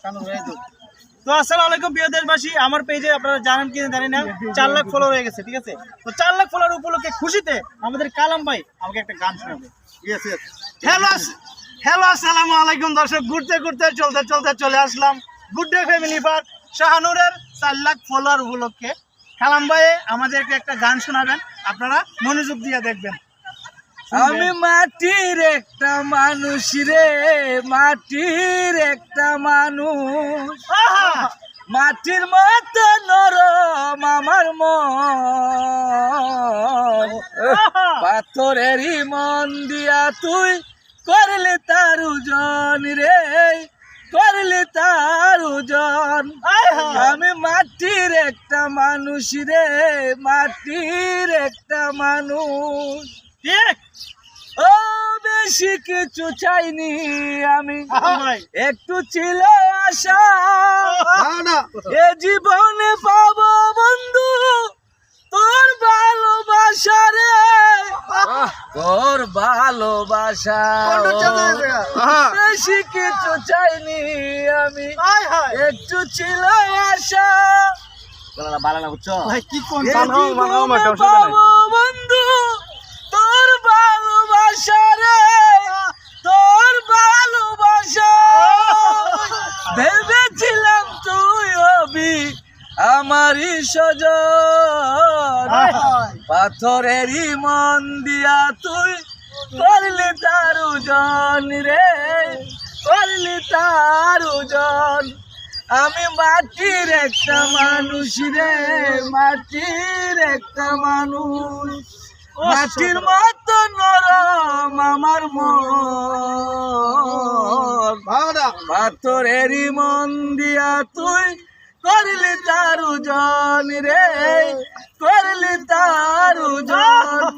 তো আসসালামু আলাইকুম প্রিয় দেশবাসী, আমার পেজে আপনারা জানেন কি জানি না 4 লাখ ফলোয়ার হয়ে গেছে, ঠিক আছে? তো 4 লাখ ফলোয়ার উপলক্ষে খুশিতে আমাদের কালাম ভাই আমাকে একটা গান শোনাবে। হ্যালো আসসালামু আলাইকুম দর্শক, ঘুরতে ঘুরতে চলতে চলতে চলে আসলাম গুড ডে ফ্যামিলি পার্ক শাহানুরের 4 লাখ ফলোয়ার উপলক্ষে। কালাম ভাই আমাদেরকে একটা গান শোনাবেন, আপনারা মনোযোগ দিয়ে দেখবেন। আমি মাটির একটা মানুষ রে, মাটির একটা মানুষ, মাটির মতো নরম আমার মন, পাথরেরই মন দিয়া তুই করলি তার ওজন রে, করলি তার ওজন। আমি মাটির একটা মানুষ রে, মাটির একটা মানুষ। ও বেশি কিছু চাইনি আমি, একটু ছিল আশা এ জীবনে পাবো বন্ধু তোর ভালোবাসা রে, তোর ভালোবাসা। বেশি কিছু চাইনি আমি, একটু ছিল আশা বন্ধু তোর ভালোবাসা রে, তোর ভালোবাসা। ভেবেছিলাম তুই হবি আমারই সজন, পাথরেরই মন দিয়া তুই করলি তার ওজন রে, করলি তার ওজন। আমি মাটির একটা মানুষ রে, মাটির একটা মানুষ, মাটির মতো নরম আমার মন, পাথরেরই মন দিয়া তুই করলি তার ওজন রে, করলি তার ওজন।